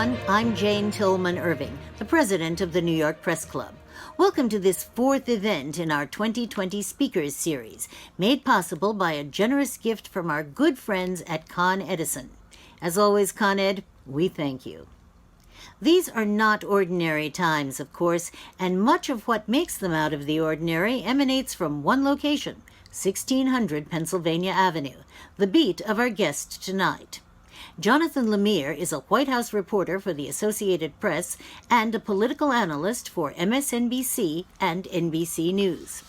everyone. I'm Jane Tillman Irving, the president of the New York Press Club. Welcome to this fourth event in our 2020 Speakers Series, made possible by a generous gift from our good friends at Con Edison. As always, Con Ed, we thank you. These are not ordinary times, of course, and much of what makes them out of the ordinary emanates from one location, 1600 Pennsylvania Avenue, the beat of our guest tonight. Jonathan Lemire is a White House reporter for the Associated Press and a political analyst for MSNBC and NBC News.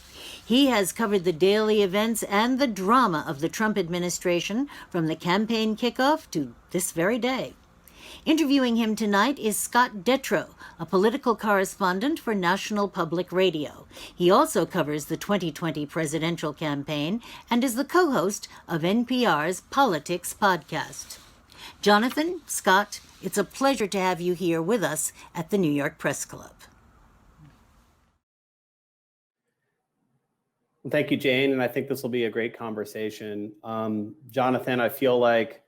He has covered the daily events and the drama of the Trump administration from the campaign kickoff to this very day. Interviewing him tonight is Scott Detrow, a political correspondent for National Public Radio. He also covers the 2020 presidential campaign and is the co-host of NPR's Politics podcast. Jonathan, Scott, it's a pleasure to have you here with us at the New York Press Club. Thank you, Jane, and I think this will be a great conversation. Jonathan, I feel like,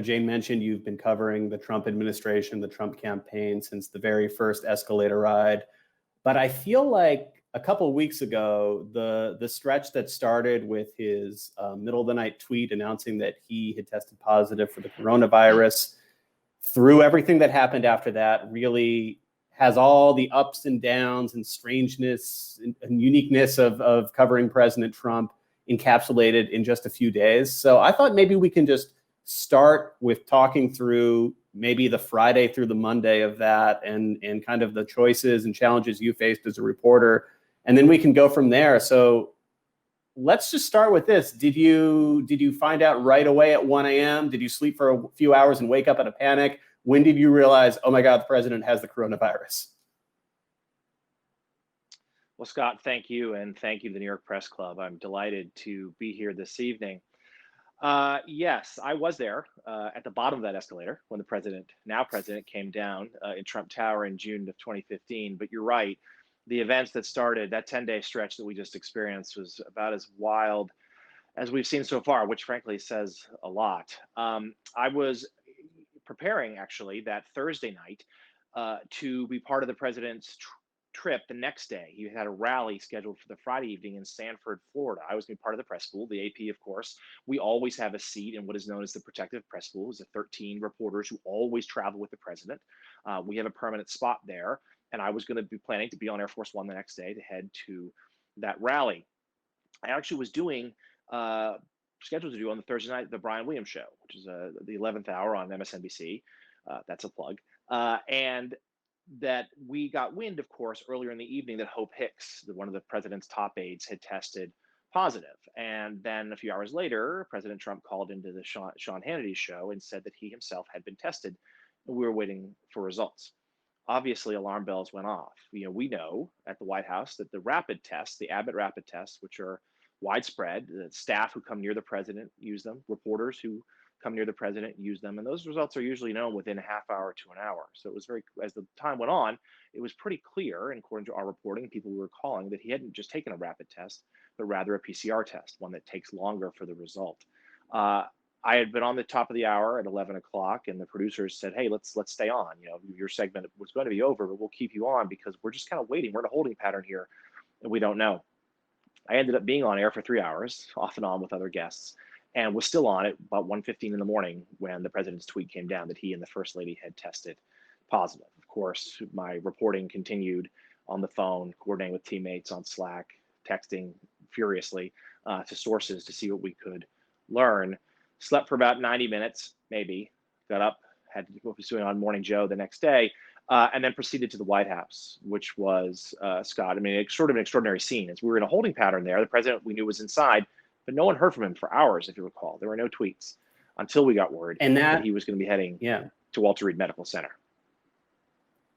Jane mentioned you've been covering the Trump administration, the Trump campaign since the very first escalator ride. But I feel like a couple of weeks ago, the stretch that started with his middle of the night tweet announcing that he had tested positive for the coronavirus, through everything that happened after that, really has all the ups and downs and strangeness and uniqueness of covering President Trump encapsulated in just a few days. So I thought maybe we can just start with talking through maybe the Friday through the Monday of that and kind of the choices and challenges you faced as a reporter. And then we can go from there. So let's just start with this. Did you find out right away at 1 a.m.? Did you sleep for a few hours and wake up in a panic? When did you realize, oh my God, the president has the coronavirus? Well, Scott, thank you. And thank you, the New York Press Club. I'm delighted to be here this evening. Yes, I was there at the bottom of that escalator when the now president, came down in Trump Tower in June of 2015. But you're right. The events that started that 10-day stretch that we just experienced was about as wild as we've seen so far, which frankly says a lot. I was preparing actually that Thursday night to be part of the president's trip the next day. He had a rally scheduled for the Friday evening in Sanford, Florida. I was going to be part of the press school, the AP, of course. We always have a seat in what is known as the protective press school. It's 13 reporters who always travel with the president. We have a permanent spot there. And I was going to be planning to be on Air Force One the next day to head to that rally. I actually was scheduled to do on the Thursday night, the Brian Williams show, which is the 11th hour on MSNBC. That's a plug. And that we got wind, of course, earlier in the evening that Hope Hicks, one of the president's top aides, had tested positive. And then a few hours later, President Trump called into the Sean Hannity show and said that he himself had been tested, and we were waiting for results. Obviously, alarm bells went off. We know at the White House that the rapid tests, the Abbott rapid tests, which are widespread, the staff who come near the president use them, reporters who come near the president use them, and those results are usually known within a half hour to an hour. So it was as the time went on, it was pretty clear, and according to our reporting, people we were calling, that he hadn't just taken a rapid test, but rather a PCR test, one that takes longer for the result. I had been on the top of the hour at 11 o'clock, and the producers said, hey, let's stay on. Your segment was going to be over, but we'll keep you on because we're just kind of waiting. We're in a holding pattern here, and we don't know. I ended up being on air for 3 hours, off and on with other guests, and was still on at about 1:15 in the morning when the president's tweet came down that he and the first lady had tested positive. Of course, my reporting continued on the phone, coordinating with teammates on Slack, texting furiously to sources to see what we could learn. Slept for about 90 minutes, maybe, got up, had to what was doing on Morning Joe the next day, and then proceeded to the White House, which was, Scott, it's sort of an extraordinary scene. As we were in a holding pattern there, the president we knew was inside, but no one heard from him for hours, if you recall. There were no tweets until we got word that he was going to be heading to Walter Reed Medical Center.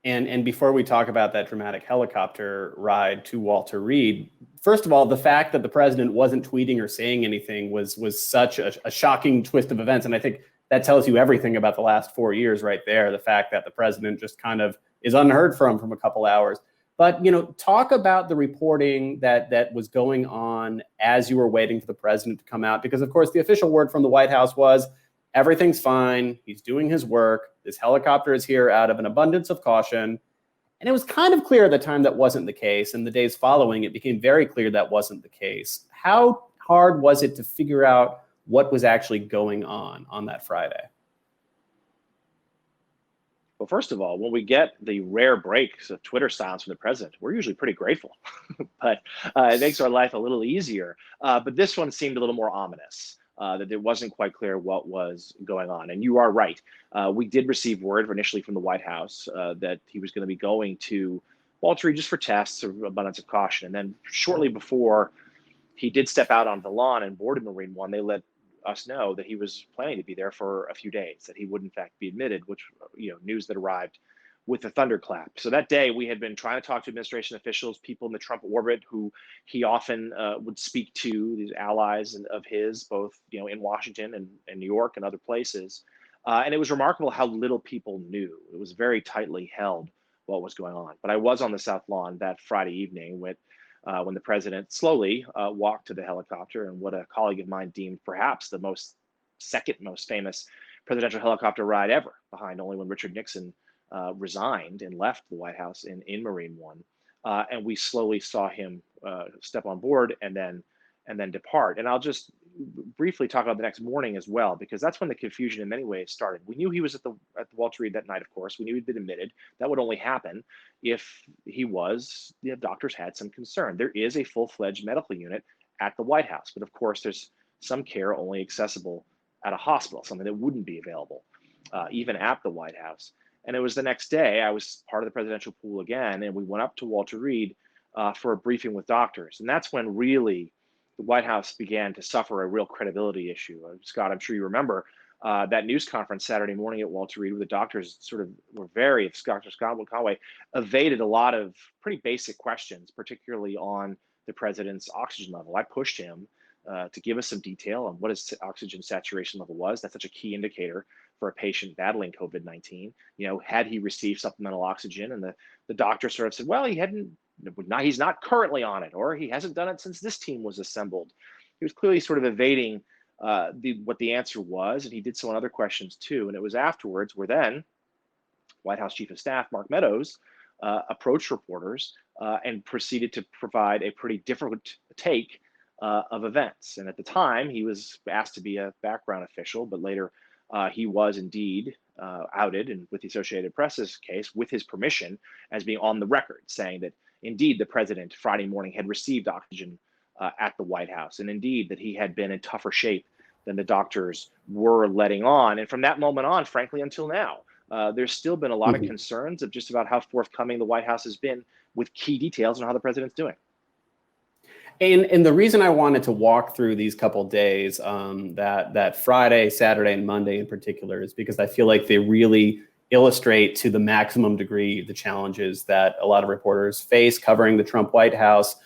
And before we talk about that dramatic helicopter ride to Walter Reed, first of all, the fact that the president wasn't tweeting or saying anything was such a shocking twist of events. And I think that tells you everything about the last 4 years right there, the fact that the president just kind of is unheard from a couple hours. But, talk about the reporting that was going on as you were waiting for the president to come out, because, of course, the official word from the White House was, everything's fine. He's doing his work. This helicopter is here out of an abundance of caution. And it was kind of clear at the time that wasn't the case. And the days following, it became very clear that wasn't the case. How hard was it to figure out what was actually going on that Friday? Well, first of all, when we get the rare breaks of Twitter silence from the president, we're usually pretty grateful, but it makes our life a little easier. But this one seemed a little more ominous, that it wasn't quite clear what was going on. And you are right. We did receive word initially from the White House that he was going to be going to Walter Reed just for tests of abundance of caution. And then shortly before he did step out on the lawn and boarded Marine One, they let us know that he was planning to be there for a few days, that he would in fact be admitted, which, news that arrived with the thunderclap. So that day we had been trying to talk to administration officials, people in the Trump orbit who he often would speak to, these allies of his, both, in Washington and New York and other places. And it was remarkable how little people knew. It was very tightly held what was going on. But I was on the South Lawn that Friday evening when the president slowly walked to the helicopter, and what a colleague of mine deemed perhaps the second most famous presidential helicopter ride ever, behind only when Richard Nixon resigned and left the White House in Marine One. And we slowly saw him step on board and then depart. And I'll just briefly talk about the next morning as well, because that's when the confusion in many ways started. We knew he was at the Walter Reed that night, of course. We knew he'd been admitted. That would only happen if he was, doctors had some concern. There is a full-fledged medical unit at the White House, but of course there's some care only accessible at a hospital, something that wouldn't be available even at the White House. And it was the next day, I was part of the presidential pool again, and we went up to Walter Reed for a briefing with doctors. And that's when really the White House began to suffer a real credibility issue. Scott, I'm sure you remember that news conference Saturday morning at Walter Reed, where the doctors sort of were Dr. Scott Conway evaded a lot of pretty basic questions, particularly on the president's oxygen level. I pushed him to give us some detail on what his oxygen saturation level was. That's such a key indicator for a patient battling COVID-19. Had he received supplemental oxygen? And the doctor sort of said, well, he's not currently on it, or he hasn't done it since this team was assembled. He was clearly sort of evading what the answer was, and he did so on other questions too. And it was afterwards where then White House Chief of Staff Mark Meadows approached reporters and proceeded to provide a pretty different take of events. And at the time, he was asked to be a background official, but later he was indeed outed, and with the Associated Press's case, with his permission, as being on the record, saying that indeed the president Friday morning had received oxygen at the White House, and indeed that he had been in tougher shape than the doctors were letting on. And from that moment on, frankly, until now, there's still been a lot of concerns of just about how forthcoming the White House has been with key details on how the president's doing. And the reason I wanted to walk through these couple days, that Friday, Saturday, and Monday in particular, is because I feel like they really illustrate to the maximum degree the challenges that a lot of reporters face covering the Trump White House,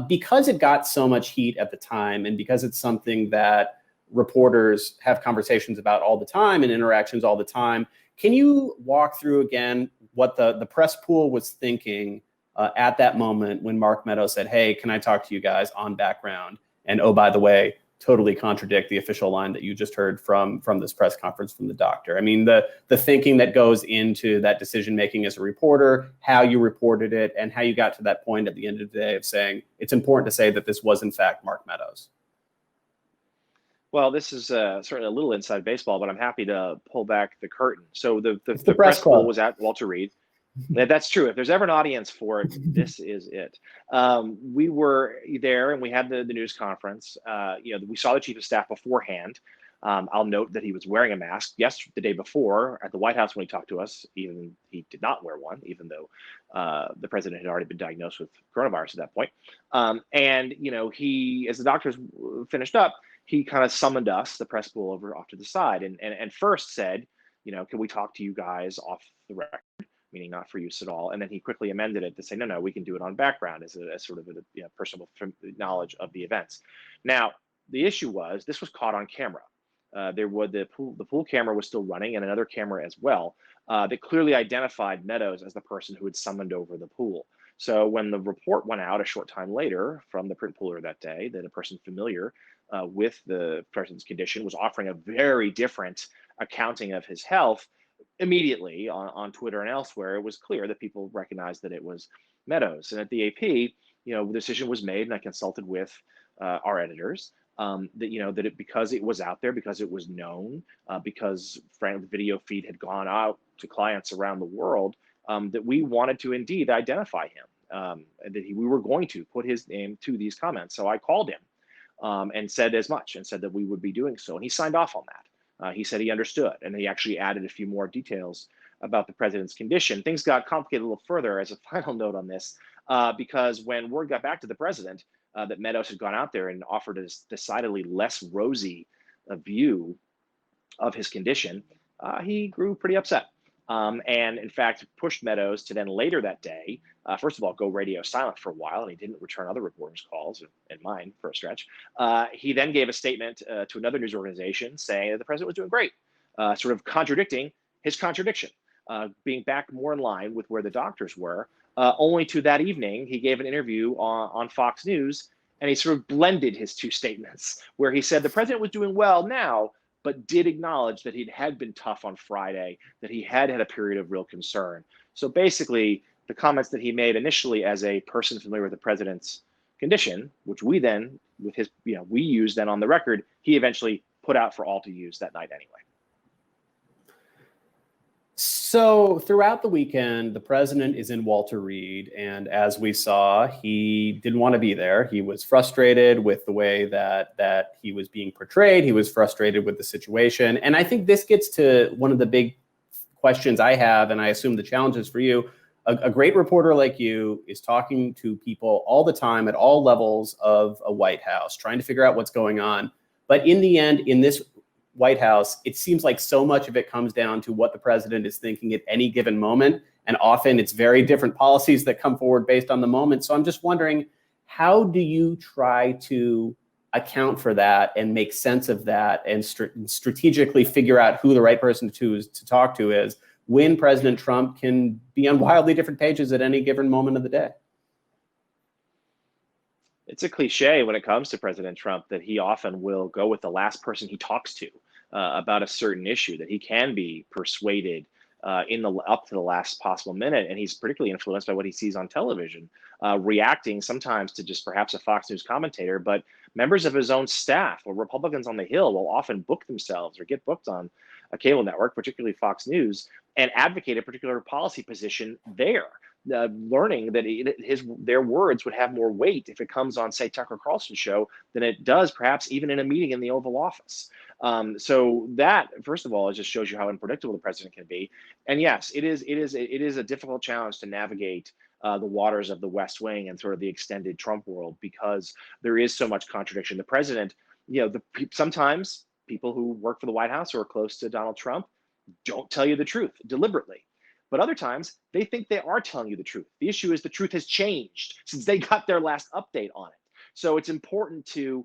because it got so much heat at the time, and because it's something that reporters have conversations about all the time and interactions all the time. Can you walk through again what the press pool was thinking at that moment when Mark Meadows said, hey, can I talk to you guys on background? And oh, by the way, totally contradict the official line that you just heard from this press conference from the doctor. I mean, the thinking that goes into that decision-making as a reporter, how you reported it, and how you got to that point at the end of the day of saying, it's important to say that this was in fact Mark Meadows. Well, this is certainly a little inside baseball, but I'm happy to pull back the curtain. So the press pool was at Walter Reed. That's true. If there's ever an audience for it, this is it. We were there and we had the news conference. We saw the chief of staff beforehand. I'll note that he was wearing a mask. Yes, the day before at the White House when he talked to us, even he did not wear one, even though the president had already been diagnosed with coronavirus at that point. He, as the doctors finished up, he kind of summoned us, the press pool, off to the side, and first said, can we talk to you guys off the record? Meaning not for use at all. And then he quickly amended it to say, no, we can do it on background as sort of a personal knowledge of the events. Now, the issue was this was caught on camera. The pool camera was still running, and another camera as well that clearly identified Meadows as the person who had summoned over the pool. So when the report went out a short time later from the print pooler that day that a person familiar with the president's condition was offering a very different accounting of his health, immediately on Twitter and elsewhere, it was clear that people recognized that it was Meadows. And at the AP, the decision was made, and I consulted with our editors, because it was out there, because it was known, because frankly, the video feed had gone out to clients around the world, that we wanted to indeed identify him, and that we were going to put his name to these comments. So I called him and said as much, and said that we would be doing so, and he signed off on that. He said he understood, and he actually added a few more details about the president's condition. Things got complicated a little further as a final note on this, because when word got back to the president that Meadows had gone out there and offered a decidedly less rosy view of his condition, he grew pretty upset. And in fact, pushed Meadows to then later that day, first of all, go radio silent for a while, and he didn't return other reporters' calls, and mine for a stretch. He then gave a statement to another news organization saying that the president was doing great, sort of contradicting his contradiction, being back more in line with where the doctors were. Only to that evening, he gave an interview on Fox News, and he sort of blended his two statements, where he said the president was doing well now, but did acknowledge that he had been tough on Friday, that he had a period of real concern. So basically, the comments that he made initially as a person familiar with the president's condition, which we then, with his, we used then on the record, he eventually put out for all to use that night anyway. So throughout the weekend, the president is in Walter Reed, and as we saw, he didn't want to be there. He was frustrated with the way that he was being portrayed. He was frustrated with the situation. And I think this gets to one of the big questions I have, and I assume the challenges for you. A great reporter like you is talking to people all the time at all levels of a White House, trying to figure out what's going on. But in the end, in this White House, it seems like so much of it comes down to what the president is thinking at any given moment. And often it's very different policies that come forward based on the moment. So I'm just wondering, how do you try to account for that and make sense of that and strategically figure out who the right person to talk to is when President Trump can be on wildly different pages at any given moment of the day? It's a cliche when it comes to President Trump that he often will go with the last person he talks to about a certain issue, that he can be persuaded up to the last possible minute. And he's particularly influenced by what he sees on television, reacting sometimes to just perhaps a Fox News commentator, but members of his own staff or Republicans on the Hill will often book themselves or get booked on a cable network, particularly Fox News, and advocate a particular policy position there. Learning that their words would have more weight if it comes on, say, Tucker Carlson's show than it does perhaps even in a meeting in the Oval Office. So that, first of all, it just shows you how unpredictable the president can be. And yes, it is a difficult challenge to navigate the waters of the West Wing and sort of the extended Trump world, because there is so much contradiction. The president, sometimes people who work for the White House or are close to Donald Trump don't tell you the truth deliberately. But other times, they think they are telling you the truth. The issue is the truth has changed since they got their last update on it. So it's important to,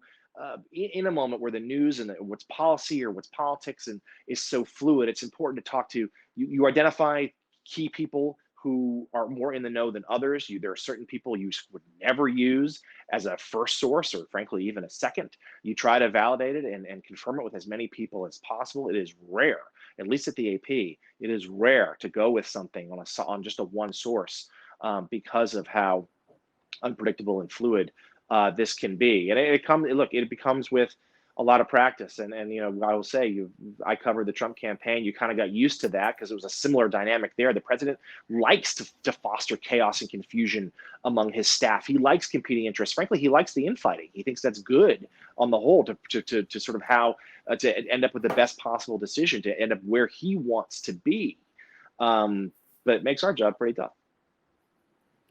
in a moment where the news and what's policy or what's politics and is so fluid, it's important to talk to, you identify key people who are more in the know than others. There are certain people you would never use as a first source or frankly, even a second. You try to validate it and confirm it with as many people as possible. It is rare, at least at the AP, it is rare to go with something on just a one source because of how unpredictable and fluid this can be. And it becomes with a lot of practice. And I will say, I covered the Trump campaign. You kind of got used to that because it was a similar dynamic there. The president likes to foster chaos and confusion among his staff. He likes competing interests. Frankly, he likes the infighting. He thinks that's good on the whole to sort of how to end up with the best possible decision, to end up where he wants to be. But it makes our job pretty tough.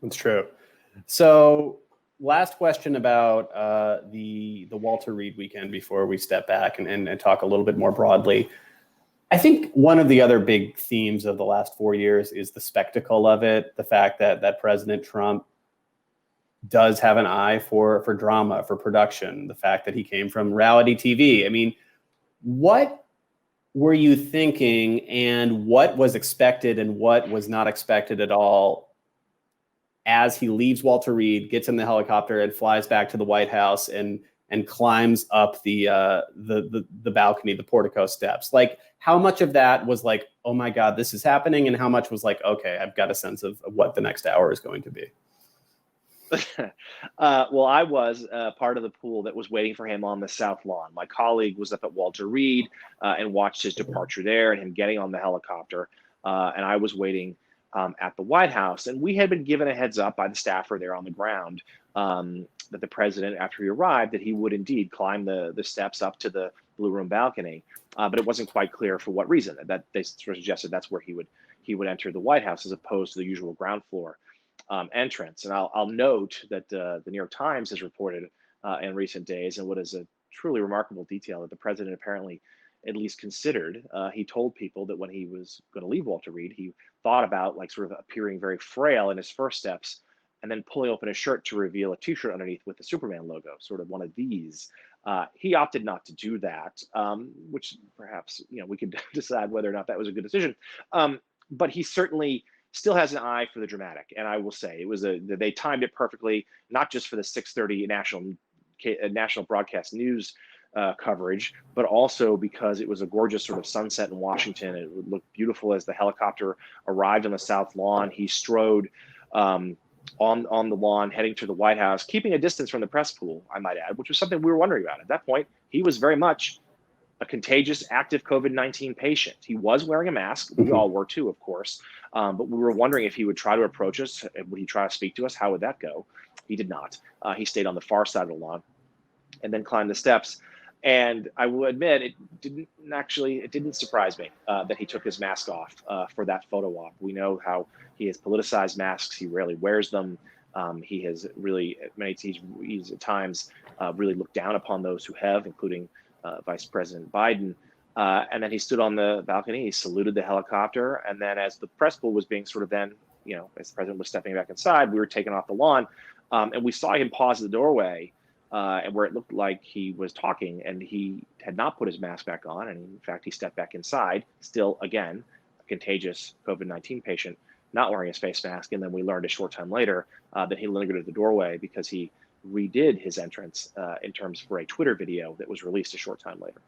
That's true. So last question about the Walter Reed weekend before we step back and talk a little bit more broadly. I think one of the other big themes of the last 4 years is the spectacle of it, the fact that President Trump does have an eye for drama, for production, the fact that he came from reality TV. I mean, what were you thinking and what was expected and what was not expected at all as he leaves Walter Reed, gets in the helicopter and flies back to the White House and climbs up the balcony, the portico steps. Like, how much of that was like, oh my God, this is happening, and how much was like, okay, I've got a sense of what the next hour is going to be? Well, I was part of the pool that was waiting for him on the South Lawn. My colleague was up at Walter Reed and watched his departure there and him getting on the helicopter. And I was waiting at the White House. And we had been given a heads up by the staffer there on the ground that the president, after he arrived, that he would indeed climb the steps up to the Blue Room balcony. But it wasn't quite clear for what reason. That they sort of suggested that's where he would enter the White House as opposed to the usual ground floor entrance. And I'll note that the New York Times has reported in recent days, and what is a truly remarkable detail, that the president apparently at least considered. He told people that when he was going to leave Walter Reed, he thought about like sort of appearing very frail in his first steps and then pulling open his shirt to reveal a t-shirt underneath with the Superman logo, sort of one of these. He opted not to do that, which perhaps, we could decide whether or not that was a good decision. But he certainly still has an eye for the dramatic. And I will say they timed it perfectly, not just for the 6:30 national broadcast news coverage, but also because it was a gorgeous sort of sunset in Washington. It would look beautiful as the helicopter arrived on the South Lawn. He strode on the lawn heading to the White House, keeping a distance from the press pool, I might add, which was something we were wondering about. At that point, he was very much a contagious active COVID-19 patient. He was wearing a mask. We all were too, of course. But we were wondering if he would try to approach us. Would he try to speak to us? How would that go? He did not. He stayed on the far side of the lawn and then climbed the steps. And I will admit, it didn't surprise me that he took his mask off for that photo op. We know how he has politicized masks. He rarely wears them. He has really, he's at times really looked down upon those who have, including Vice President Biden. And then he stood on the balcony, he saluted the helicopter. And then as the press pool was being sort of then, as the president was stepping back inside, we were taken off the lawn. And we saw him pause at the doorway and where it looked like he was talking, and he had not put his mask back on. And in fact, he stepped back inside, still, again, a contagious COVID-19 patient, not wearing his face mask. And then we learned a short time later that he lingered at the doorway because he redid his entrance in terms for a Twitter video that was released a short time later.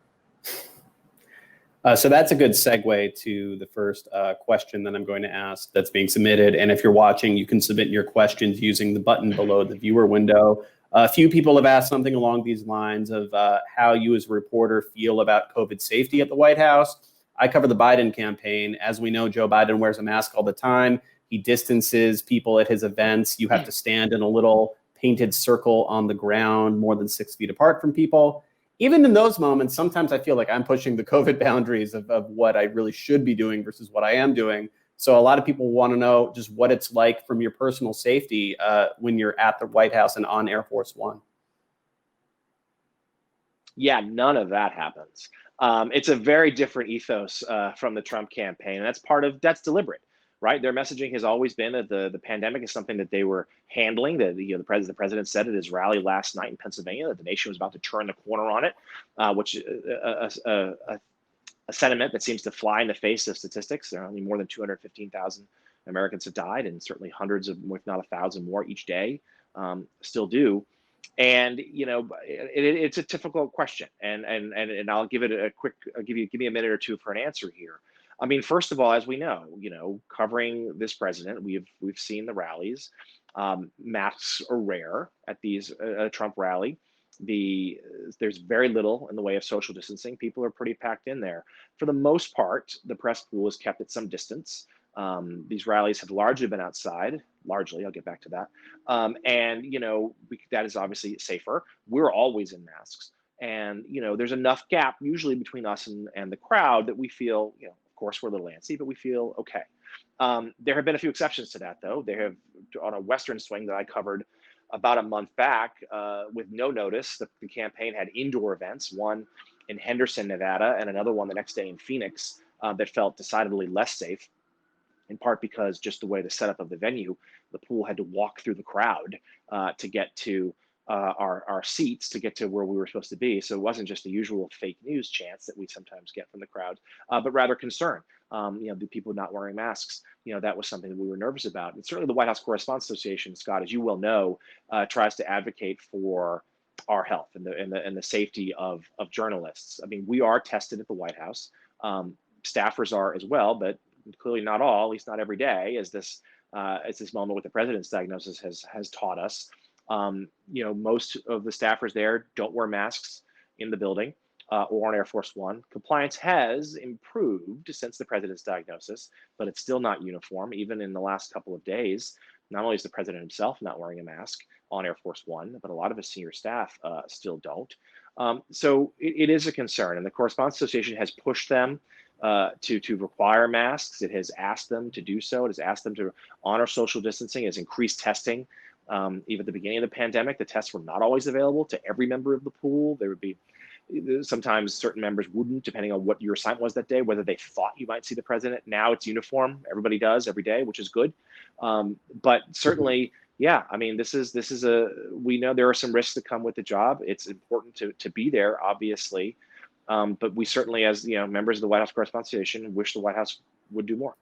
So that's a good segue to the first question that I'm going to ask that's being submitted. And if you're watching, you can submit your questions using the button below the viewer window. A few people have asked something along these lines of how you as a reporter feel about COVID safety at the White House. I cover the Biden campaign. As we know, Joe Biden wears a mask all the time. He distances people at his events. You have to stand in a little painted circle on the ground more than 6 feet apart from people. Even in those moments, sometimes I feel like I'm pushing the COVID boundaries of what I really should be doing versus what I am doing. So a lot of people want to know just what it's like from your personal safety when you're at the White House and on Air Force One. Yeah, none of that happens. It's a very different ethos from the Trump campaign, and that's deliberate, right? Their messaging has always been that the pandemic is something that they were handling. That the president said at his rally last night in Pennsylvania that the nation was about to turn the corner on it, which a sentiment that seems to fly in the face of statistics. There are only more than 215,000 Americans have died, and certainly hundreds of, if not 1,000 more each day still do. And it's a difficult question, and I'll give it give me a minute or two for an answer here. I mean, first of all, as we know, covering this president, we've seen the rallies. Masks are rare at these Trump rally. There's very little in the way of social distancing. People are pretty packed in there. For the most part, the press pool is kept at some distance. These rallies have largely been outside. Largely, I'll get back to that. And that is obviously safer. We're always in masks, and there's enough gap usually between us and the crowd that we feel, of course, we're a little antsy, but we feel okay. There have been a few exceptions to that, though. There have, on a Western swing that I covered about a month back, with no notice, the campaign had indoor events, one in Henderson, Nevada, and another one the next day in Phoenix, that felt decidedly less safe, in part because just the way the setup of the venue, the pool had to walk through the crowd to get to our seats to get to where we were supposed to be. So it wasn't just the usual fake news chants that we sometimes get from the crowd, but rather concern. The people not wearing masks. That was something that we were nervous about. And certainly the White House Correspondents Association, Scott, as you well know, tries to advocate for our health and the safety of journalists. I mean, we are tested at the White House. Staffers are as well, but clearly not all, at least not every day, as this moment with the president's diagnosis has taught us. Most of the staffers there don't wear masks in the building or on Air Force One. Compliance has improved since the president's diagnosis, but it's still not uniform. Even in the last couple of days, not only is the president himself not wearing a mask on Air Force One, but a lot of his senior staff still don't. So it is a concern, and the Correspondents Association has pushed them to require masks. It has asked them to do so. It has asked them to honor social distancing. It has increased testing. Even at the beginning of the pandemic, the tests were not always available to every member of the pool. There would be sometimes certain members wouldn't, depending on what your assignment was that day, whether they thought you might see the president. Now it's uniform. Everybody does every day, which is good. But certainly, yeah, I mean, we know there are some risks that come with the job. It's important to be there, obviously. But we certainly, as members of the White House Correspondents Association, wish the White House would do more.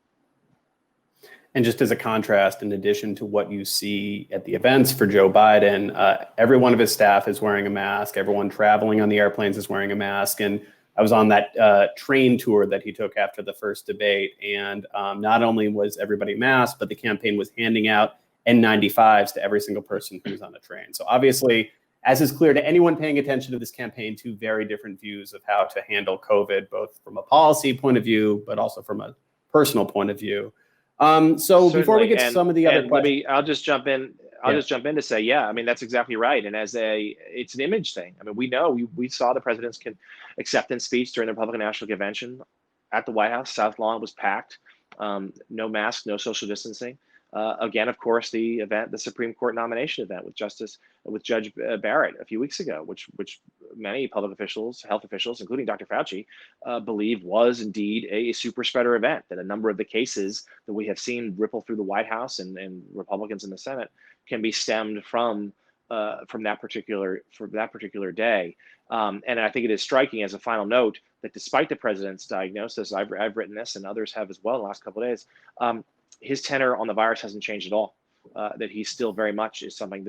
And just as a contrast, in addition to what you see at the events for Joe Biden, every one of his staff is wearing a mask. Everyone traveling on the airplanes is wearing a mask. And I was on that train tour that he took after the first debate. And not only was everybody masked, but the campaign was handing out N95s to every single person who was on the train. So obviously, as is clear to anyone paying attention to this campaign, two very different views of how to handle COVID, both from a policy point of view, but also from a personal point of view. So Certainly. Before we get to some of the other questions, I'll just jump in. Just jump in to say, yeah, I mean, that's exactly right. And it's an image thing. I mean, we saw the president's acceptance speech during the Republican National Convention at the White House. South Lawn was packed. No mask, no social distancing. Again, of course, the Supreme Court nomination event with Judge Barrett a few weeks ago, which many public officials, health officials, including Dr. Fauci, believe was indeed a super spreader event. That a number of the cases that we have seen ripple through the White House and Republicans in the Senate can be stemmed from that particular day. And I think it is striking, as a final note, that despite the president's diagnosis, I've written this and others have as well in the last couple of days. His tenor on the virus hasn't changed at all. That he still very much is something.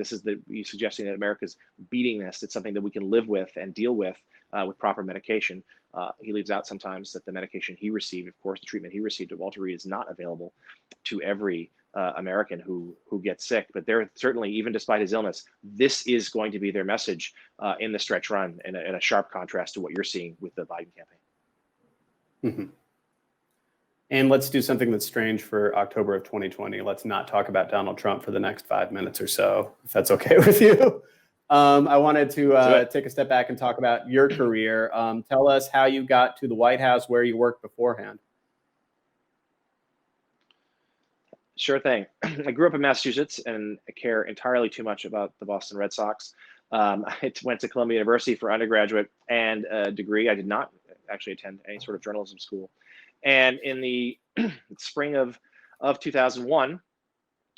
He's suggesting that America's beating this. It's something that we can live with and deal with proper medication. He leaves out sometimes that the medication he received, of course, the treatment he received at Walter Reed is not available to every American who gets sick. But they're certainly, even despite his illness, this is going to be their message in the stretch run, in a sharp contrast to what you're seeing with the Biden campaign. Mm-hmm. And let's do something that's strange for October of 2020. Let's not talk about Donald Trump for the next 5 minutes or so, if that's okay with you. I wanted to take a step back and talk about your career. Tell us how you got to the White House, where you worked beforehand. Sure thing. I grew up in Massachusetts and I care entirely too much about the Boston Red Sox. I went to Columbia University for undergraduate and a degree. I did not actually attend any sort of journalism school. And in the spring of 2001,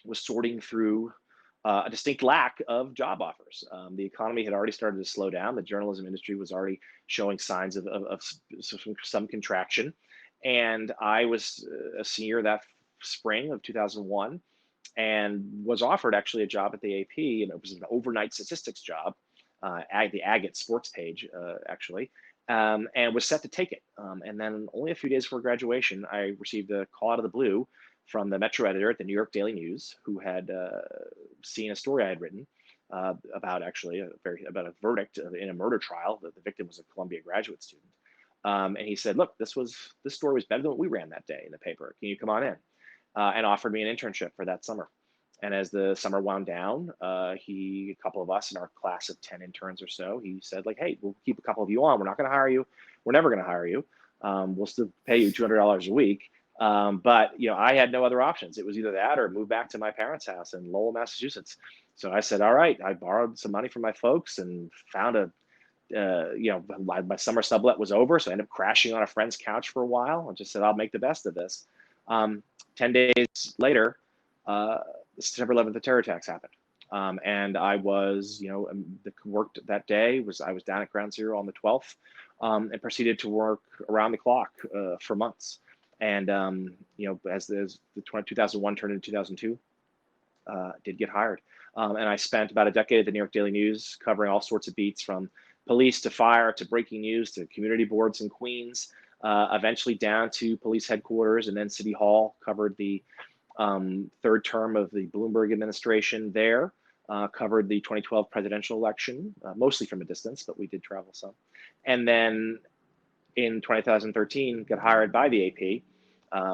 was sorting through a distinct lack of job offers. The economy had already started to slow down. The journalism industry was already showing signs of some contraction. And I was a senior that spring of 2001 and was offered actually a job at the AP, and it was an overnight statistics job, the Agate sports page, actually. And was set to take it. And then only a few days before graduation, I received a call out of the blue from the Metro editor at the New York Daily News, who had seen a story I had written about a verdict in a murder trial. The victim was a Columbia graduate student. And he said, look, this story was better than what we ran that day in the paper. Can you come on in? And offered me an internship for that summer. And as the summer wound down, a couple of us in our class of 10 interns or so, he said, like, hey, we'll keep a couple of you on. We're not going to hire you. We're never going to hire you. We'll still pay you $200 a week. But I had no other options. It was either that or move back to my parents' house in Lowell, Massachusetts. So I said, all right. I borrowed some money from my folks and found my summer sublet was over. So I ended up crashing on a friend's couch for a while and just said, I'll make the best of this. 10 days later, September 11th, the terror attacks happened. And I was, worked that day. I was down at Ground Zero on the 12th, and proceeded to work around the clock for months. And as the 2001 turned into 2002, did get hired. And I spent about a decade at the New York Daily News covering all sorts of beats, from police to fire to breaking news to community boards in Queens, eventually down to police headquarters and then City Hall. Covered the third term of the Bloomberg administration there, covered the 2012 presidential election, mostly from a distance, but we did travel some. And then in 2013, got hired by the AP,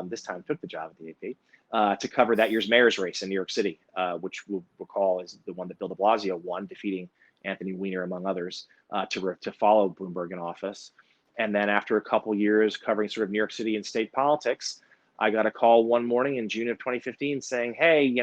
this time took the job at the AP, to cover that year's mayor's race in New York City, which we'll recall is the one that Bill de Blasio won, defeating Anthony Weiner, among others, to follow Bloomberg in office. And then after a couple years covering sort of New York City and state politics, I got a call one morning in June of 2015 saying, hey,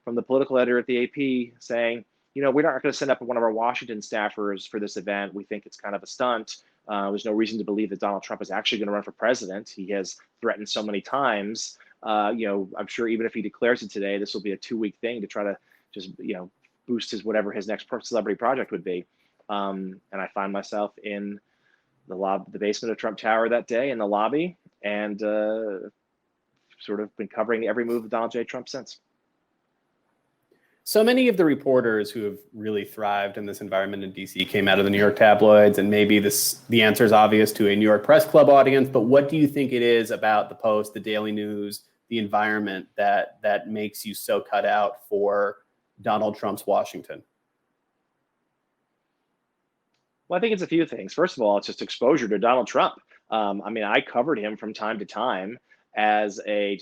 from the political editor at the AP saying, we're not going to send up one of our Washington staffers for this event. We think it's kind of a stunt. There's no reason to believe that Donald Trump is actually going to run for president. He has threatened so many times. I'm sure even if he declares it today, this will be a 2-week thing to try to just, boost whatever his next celebrity project would be. And I find myself in the basement of Trump Tower that day in the lobby, and sort of been covering every move of Donald J. Trump since. So many of the reporters who have really thrived in this environment in DC came out of the New York tabloids, and maybe the answer is obvious to a New York Press Club audience, but what do you think it is about the Post, the Daily News, the environment that makes you so cut out for Donald Trump's Washington? Well, I think it's a few things. First of all, it's just exposure to Donald Trump. I covered him from time to time as a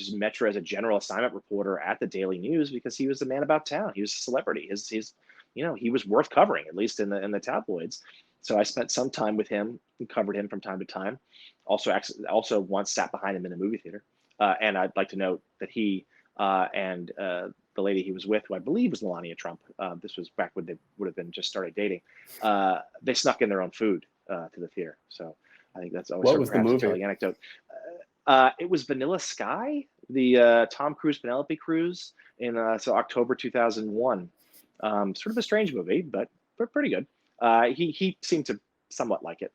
general assignment reporter at the Daily News because he was the man about town. He was a celebrity. He was worth covering, at least in the tabloids. So I spent some time with him and covered him from time to time. Also once sat behind him in a movie theater. And I'd like to note that he and the lady he was with, who I believe was Melania Trump, this was back when they would have been just started dating, they snuck in their own food to the theater. So I think that's always what was the movie? Telling anecdote. It was Vanilla Sky, the Tom Cruise Penelope Cruz in October 2001. Sort of a strange movie, but pretty good. He seemed to somewhat like it.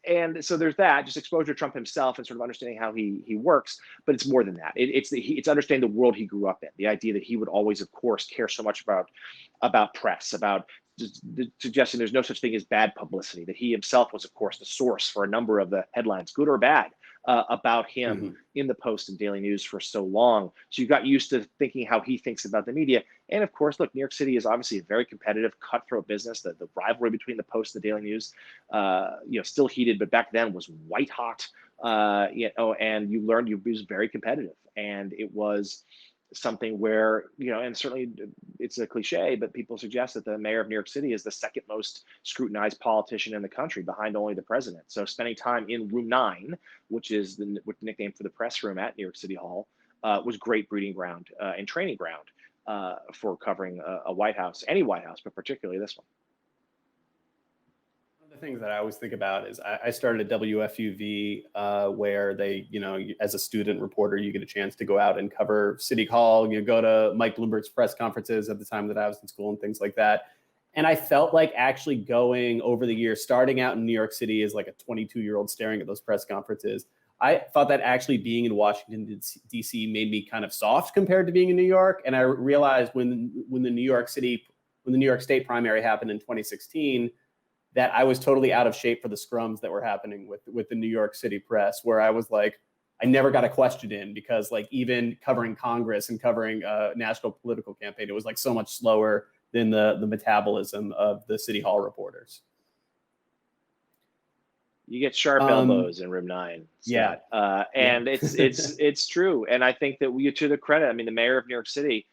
And so there's that, just exposure to Trump himself and sort of understanding how he works. But it's more than that. It's understanding the world he grew up in. The idea that he would always, of course, care so much about press, about suggesting there's no such thing as bad publicity, that he himself was, of course, the source for a number of the headlines, good or bad, about him in the Post and Daily News for so long. So you got used to thinking how he thinks about the media. And of course, look, New York City is obviously a very competitive, cutthroat business. The rivalry between the Post and the Daily News, still heated, but back then was white hot. And you learned it was very competitive. And it was something where, and certainly it's a cliche, but people suggest that the mayor of New York City is the second most scrutinized politician in the country, behind only the president. So spending time in room 9, which is the nickname for the press room at New York City Hall, was great breeding ground and training ground for covering a White House, any White House, but particularly this one. The things that I always think about is I started at WFUV where they, as a student reporter, you get a chance to go out and cover City Hall. You go to Mike Bloomberg's press conferences at the time that I was in school and things like that. And I felt like actually going over the years, starting out in New York City as like a 22-year-old staring at those press conferences, I thought that actually being in Washington, D.C. made me kind of soft compared to being in New York. And I realized when the New York State primary happened in 2016, that I was totally out of shape for the scrums that were happening with the New York City press, where I was like, I never got a question in because like even covering Congress and covering a national political campaign, it was like so much slower than the metabolism of the City Hall reporters. You get sharp elbows in room 9, Scott. Yeah. And it's true. And I think that to the credit, the mayor of New York City,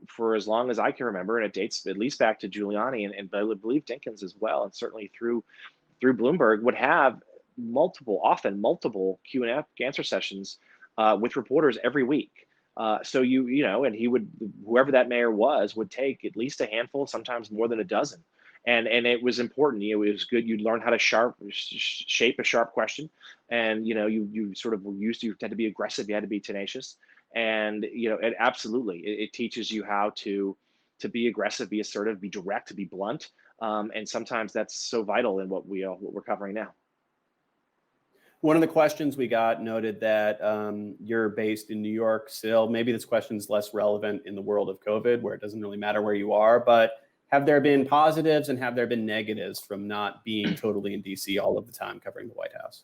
for as long as I can remember, and it dates at least back to Giuliani and I believe Dinkins as well, and certainly through Bloomberg, would have often multiple Q&A answer sessions with reporters every week. So and he would, whoever that mayor was, would take at least a handful, sometimes more than a dozen. And it was important. It was good. You'd learn how to shape a sharp question, and you sort of were used to. You had to be aggressive. You had to be tenacious. And it absolutely it teaches you how to to be aggressive, be assertive, be direct, to be blunt. And sometimes that's so vital in what we're covering now. One of the questions we got noted that you're based in New York still. Maybe this question is less relevant in the world of COVID, where it doesn't really matter where you are, but have there been positives and have there been negatives from not being totally in DC all of the time covering the White House?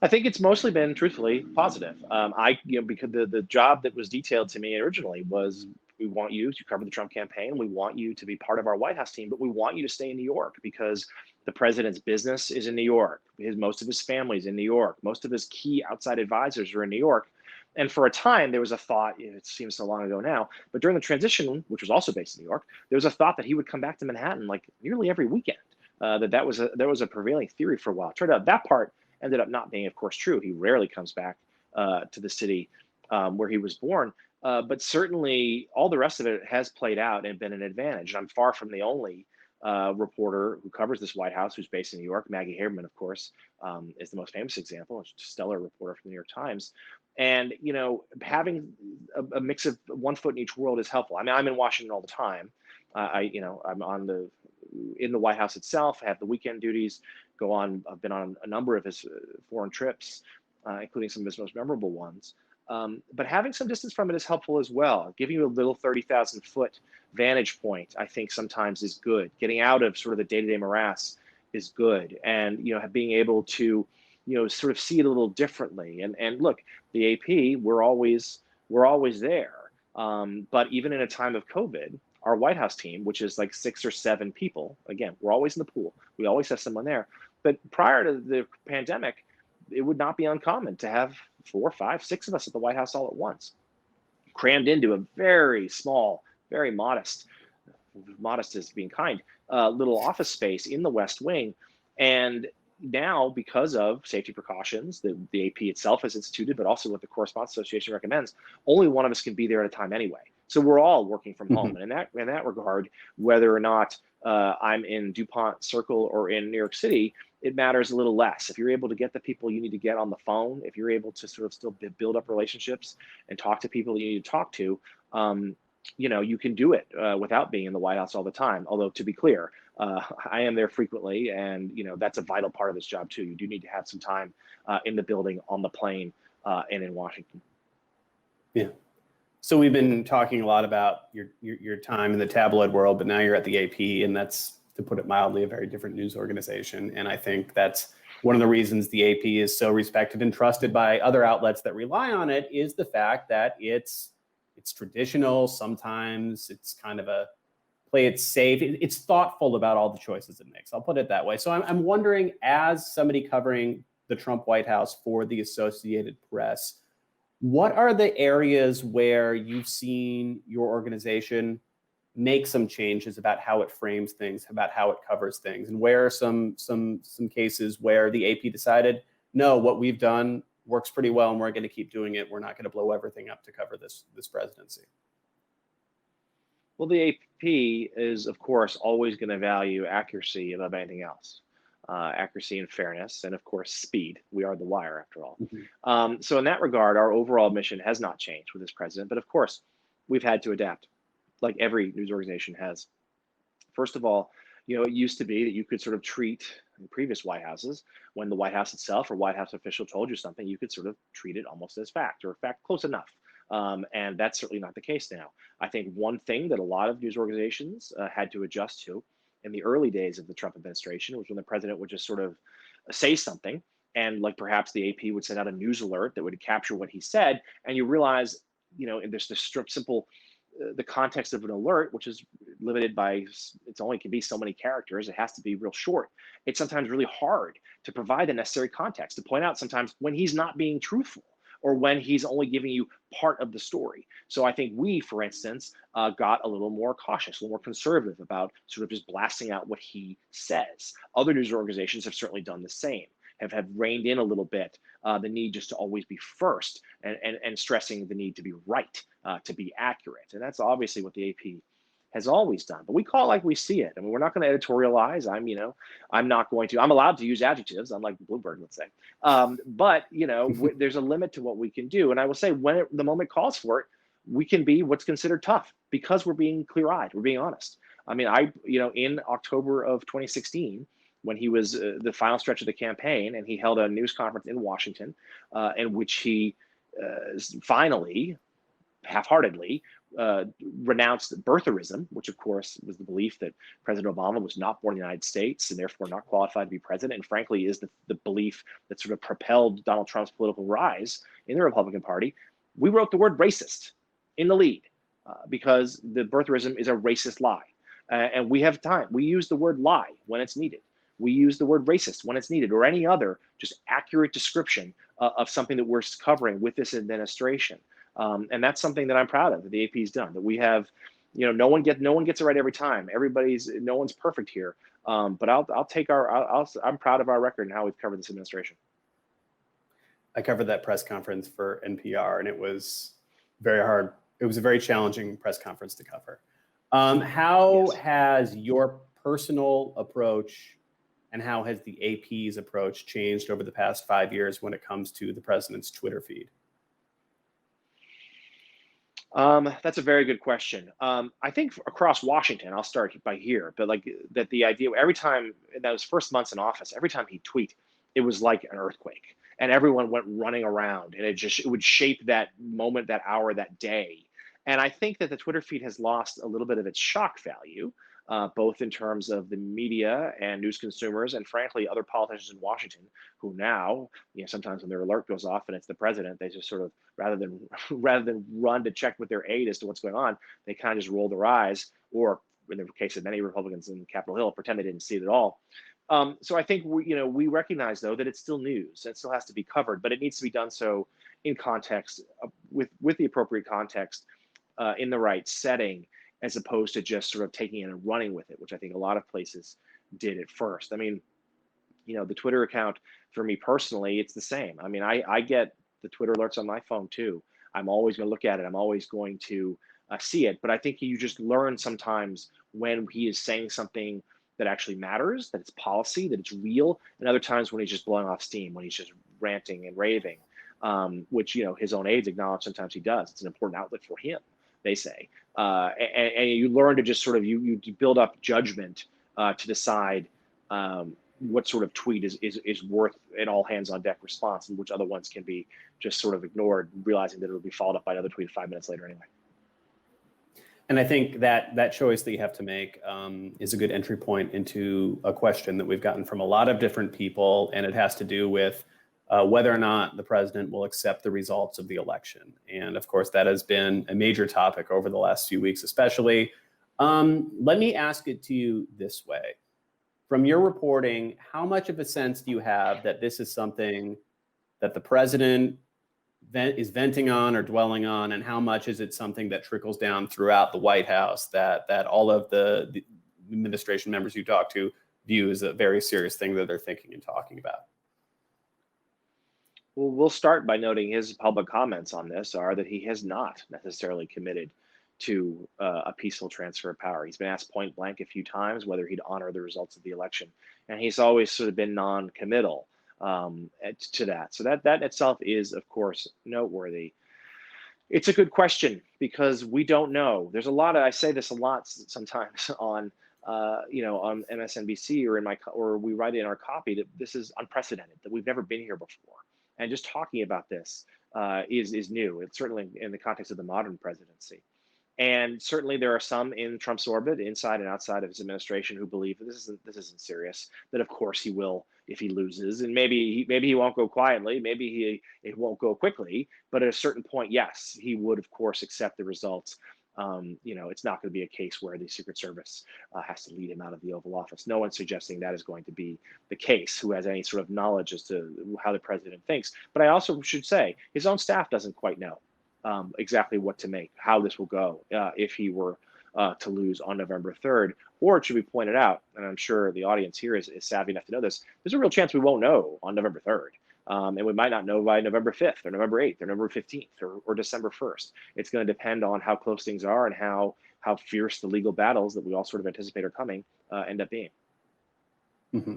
I think it's mostly been, truthfully, positive. Because the job that was detailed to me originally was, we want you to cover the Trump campaign. We want you to be part of our White House team, but we want you to stay in New York because the president's business is in New York. Most of his family's in New York. Most of his key outside advisors are in New York. And for a time, there was a thought, it seems so long ago now, but during the transition, which was also based in New York, there was a thought that he would come back to Manhattan like nearly every weekend. There was a prevailing theory for a while. It turned out that part ended up not being, of course, true. He rarely comes back to the city where he was born. But certainly all the rest of it has played out and been an advantage. I'm far from the only reporter who covers this White House who's based in New York. Maggie Haberman, of course, is the most famous example, a stellar reporter from the New York Times. And, having a mix of one foot in each world is helpful. I mean, I'm in Washington all the time. I'm in the White House itself. I have the weekend duties. I've been on a number of his foreign trips, including some of his most memorable ones. But having some distance from it is helpful as well. Giving you a little 30,000 foot vantage point, I think sometimes is good. Getting out of sort of the day-to-day morass is good. And, being able to, sort of see it a little differently. And look, the AP, we're always there. But even in a time of COVID, our White House team, which is like 6 or 7 people, again, we're always in the pool. We always have someone there. But prior to the pandemic, it would not be uncommon to have 4, 5, 6 of us at the White House all at once, crammed into a very small, very modest is being kind, little office space in the West Wing. And now, because of safety precautions that the AP itself has instituted, but also what the Correspondents Association recommends, only one of us can be there at a time anyway. So we're all working from home. And in that regard, whether or not I'm in DuPont Circle or in New York City, it matters a little less. If you're able to get the people you need to get on the phone, if you're able to sort of still build up relationships and talk to people you need to talk to, you can do it without being in the White House all the time. Although, to be clear, I am there frequently, and that's a vital part of this job too. You do need to have some time in the building, on the plane, and in Washington. Yeah. So we've been talking a lot about your time in the tabloid world, but now you're at the AP, and that's, to put it mildly, a very different news organization. And I think that's one of the reasons the AP is so respected and trusted by other outlets that rely on it, is the fact that it's traditional. Sometimes it's kind of a play it safe. It's thoughtful about all the choices it makes. I'll put it that way. So I'm wondering, as somebody covering the Trump White House for the Associated Press, what are the areas where you've seen your organization make some changes about how it frames things, about how it covers things, and where are some cases where the AP decided, no, what we've done works pretty well and we're going to keep doing it. We're not going to blow everything up to cover this presidency? Well, the AP is, of course, always going to value accuracy above anything else. Accuracy and fairness, and of course, speed. We are the wire, after all. Mm-hmm. So in that regard, our overall mission has not changed with this president, but of course, we've had to adapt, like every news organization has. First of all, it used to be that you could sort of treat, in previous White Houses, when the White House itself or White House official told you something, you could sort of treat it almost as fact, or fact close enough. And that's certainly not the case now. I think one thing that a lot of news organizations had to adjust to in the early days of the Trump administration was when the president would just sort of say something, and like perhaps the AP would send out a news alert that would capture what he said, and you realize, and there's this simple, the context of an alert, which is limited by, it only can be so many characters, it has to be real short. It's sometimes really hard to provide the necessary context, to point out sometimes when he's not being truthful, or when he's only giving you part of the story. So I think we, for instance, got a little more cautious, a little more conservative about sort of just blasting out what he says. Other news organizations have certainly done the same, have reined in a little bit the need just to always be first, and stressing the need to be right, to be accurate. And that's obviously what the AP has always done, but we call it like we see it. I mean, we're not going to editorialize. I'm allowed to use adjectives, unlike Bloomberg, let's say. But there's a limit to what we can do. And I will say, when the moment calls for it, we can be what's considered tough because we're being clear-eyed, we're being honest. I mean, in October of 2016, when he was the final stretch of the campaign, and he held a news conference in Washington, in which he finally, half-heartedly, renounced birtherism, which of course was the belief that President Obama was not born in the United States and therefore not qualified to be president, and frankly is the belief that sort of propelled Donald Trump's political rise in the Republican Party. We wrote the word racist in the lead because the birtherism is a racist lie. And we have time. We use the word lie when it's needed. We use the word racist when it's needed, or any other just accurate description of something that we're covering with this administration. And that's something that I'm proud of that the AP's done. That we have, no one gets it right every time. No one's perfect here. But I'm proud of our record and how we've covered this administration. I covered that press conference for NPR, and it was very hard. It was a very challenging press conference to cover. How has your personal approach and how has the AP's approach changed over the past 5 years when it comes to the president's Twitter feed? That's a very good question. I think across Washington, I'll start by here, but that the idea every time in those first months in office, every time he'd tweet, it was like an earthquake, and everyone went running around, and it would shape that moment, that hour, that day. And I think that the Twitter feed has lost a little bit of its shock value, both in terms of the media and news consumers, and frankly, other politicians in Washington who now, sometimes when their alert goes off and it's the president, they just sort of, rather than run to check with their aide as to what's going on, they kind of just roll their eyes, or in the case of many Republicans in Capitol Hill, pretend they didn't see it at all. So I think we recognize, though, that it's still news. It still has to be covered, but it needs to be done so in context, with the appropriate context, in the right setting, as opposed to just sort of taking it and running with it, which I think a lot of places did at first. I mean, the Twitter account for me personally, it's the same. I mean, I get the Twitter alerts on my phone too. I'm always going to look at it. I'm always going to see it. But I think you just learn sometimes when he is saying something that actually matters, that it's policy, that it's real, and other times when he's just blowing off steam, when he's just ranting and raving, which, his own aides acknowledge sometimes he does. It's an important outlet for him, they say. And you learn to just sort of, you build up judgment to decide what sort of tweet is worth an all hands on deck response, and which other ones can be just sort of ignored, realizing that it'll be followed up by another tweet 5 minutes later anyway. And I think that choice that you have to make is a good entry point into a question that we've gotten from a lot of different people, and it has to do with whether or not the president will accept the results of the election. And of course, that has been a major topic over the last few weeks, especially. Let me ask it to you this way. From your reporting, how much of a sense do you have that this is something that the president is venting on or dwelling on, and how much is it something that trickles down throughout the White House that all of the administration members you talk to view as a very serious thing that they're thinking and talking about? Well, we'll start by noting his public comments on this are that he has not necessarily committed to a peaceful transfer of power. He's been asked point blank a few times whether he'd honor the results of the election, and he's always sort of been non-committal to that. So that itself is, of course, noteworthy. It's a good question because we don't know. There's a lot of, I say this a lot sometimes on on MSNBC or we write in our copy that this is unprecedented, that we've never been here before. And just talking about this is new. It's certainly in the context of the modern presidency. And certainly there are some in Trump's orbit, inside and outside of his administration, who believe that this isn't serious. That of course he will if he loses, and maybe he won't go quietly, maybe it won't go quickly. But at a certain point, yes, he would of course accept the results. It's not going to be a case where the Secret Service has to lead him out of the Oval Office. No one's suggesting that is going to be the case who has any sort of knowledge as to how the president thinks. But I also should say his own staff doesn't quite know exactly what to make, how this will go if he were to lose on November 3rd. Or it should be pointed out, and I'm sure the audience here is savvy enough to know this, there's a real chance we won't know on November 3rd. And we might not know by November 5th or November 8th or November 15th or December 1st. It's going to depend on how close things are and how fierce the legal battles that we all sort of anticipate are coming end up being. Mm-hmm.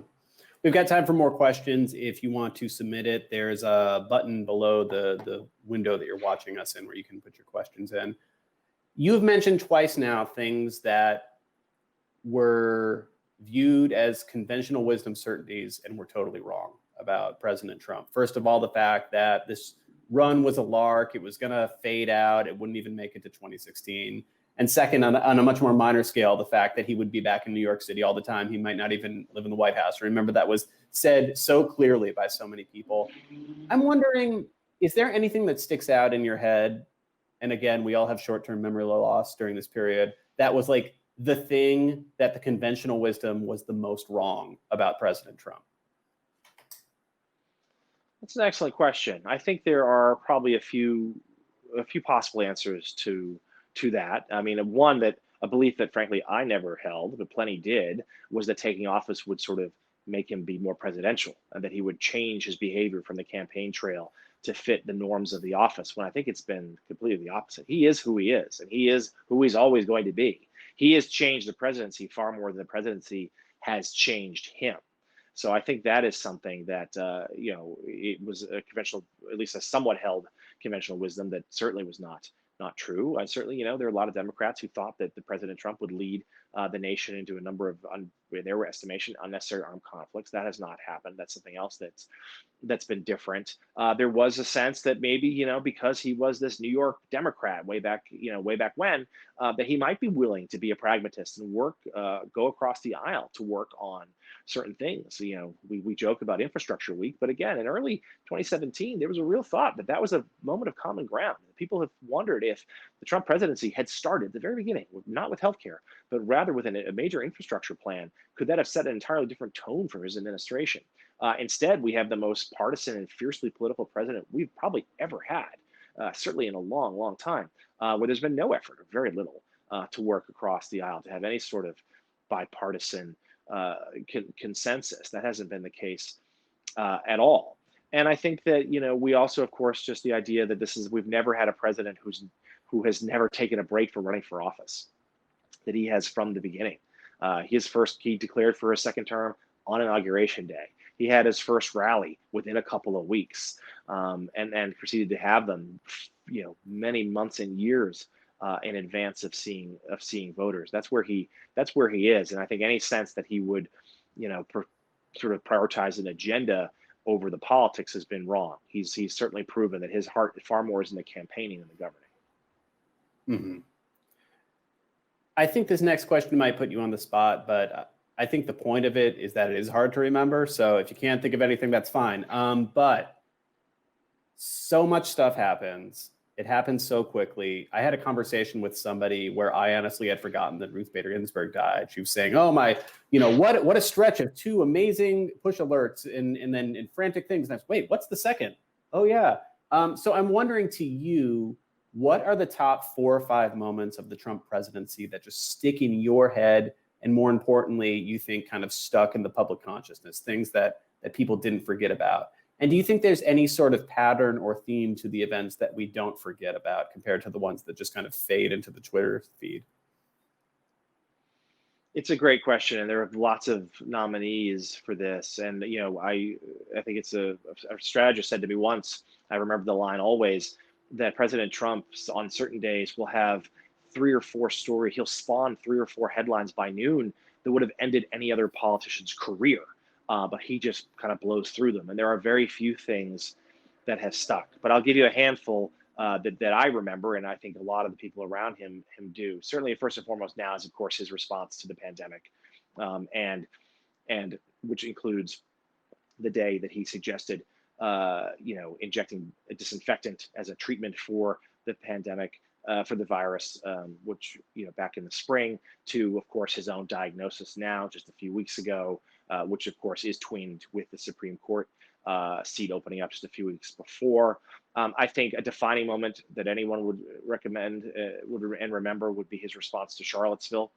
We've got time for more questions. If you want to submit it, there's a button below the window that you're watching us in where you can put your questions in. You've mentioned twice now things that were viewed as conventional wisdom certainties and were totally wrong about President Trump. First of all, the fact that this run was a lark, it was going to fade out, it wouldn't even make it to 2016. And second, on a much more minor scale, the fact that he would be back in New York City all the time. He might not even live in the White House. Remember, that was said so clearly by so many people. I'm wondering, is there anything that sticks out in your head? And again, we all have short-term memory loss during this period. That was like the thing that the conventional wisdom was the most wrong about President Trump. That's an excellent question. I think there are probably a few possible answers to that. I mean, a belief that frankly I never held, but plenty did, was that taking office would sort of make him be more presidential, and that he would change his behavior from the campaign trail to fit the norms of the office, when I think it's been completely the opposite. He is who he is, and he is who he's always going to be. He has changed the presidency far more than the presidency has changed him. So I think that is something that, it was a conventional, at least a somewhat held conventional wisdom that certainly was not true. Certainly, there are a lot of Democrats who thought that the President Trump would lead the nation into a number of, in their estimation, unnecessary armed conflicts. That has not happened. That's something else that's been different. There was a sense that maybe, because he was this New York Democrat way back when, that he might be willing to be a pragmatist and go across the aisle to work on certain things. We joke about infrastructure week, but again, in early 2017, there was a real thought that was a moment of common ground. People have wondered if the Trump presidency had started at the very beginning, not with healthcare, but rather with a major infrastructure plan. Could that have set an entirely different tone for his administration? Instead, we have the most partisan and fiercely political president we've probably ever had, certainly in a long, long time, where there's been no effort, or very little, to work across the aisle, to have any sort of bipartisan consensus. That hasn't been the case at all. And I think that, we also, of course, just the idea that we've never had a president who has never taken a break from running for office, that he has from the beginning. He declared for a second term on Inauguration Day. He had his first rally within a couple of weeks, and proceeded to have them, many months and years in advance of seeing voters. That's where he is. And I think any sense that he would, sort of prioritize an agenda over the politics has been wrong. He's certainly proven that his heart far more is in the campaigning than the governing. Mm-hmm. I think this next question might put you on the spot, but I think the point of it is that it is hard to remember. So if you can't think of anything, that's fine. But so much stuff happens. It happens so quickly. I had a conversation with somebody where I honestly had forgotten that Ruth Bader Ginsburg died. She was saying, "Oh my, what a stretch of two amazing push alerts and then in frantic things." And I was, wait, what's the second? Oh yeah. So I'm wondering to you, what are the top 4 or 5 moments of the Trump presidency that just stick in your head, and more importantly, you think kind of stuck in the public consciousness, things that people didn't forget about? And do you think there's any sort of pattern or theme to the events that we don't forget about compared to the ones that just kind of fade into the Twitter feed? It's a great question, and there are lots of nominees for this. And I think it's a strategist said to me once, I remember the line always, that President Trump on certain days will have 3 or 4 stories. He'll spawn 3 or 4 headlines by noon that would have ended any other politician's career. But he just kind of blows through them. And there are very few things that have stuck. But I'll give you a handful that I remember, and I think a lot of the people around him do. Certainly, first and foremost now is, of course, his response to the pandemic, and which includes the day that he suggested, injecting a disinfectant as a treatment for the pandemic, for the virus, which, back in the spring, to, of course, his own diagnosis now, just a few weeks ago, which, of course, is tweened with the Supreme Court seat opening up just a few weeks before. I think a defining moment that anyone would recommend and remember would be his response to Charlottesville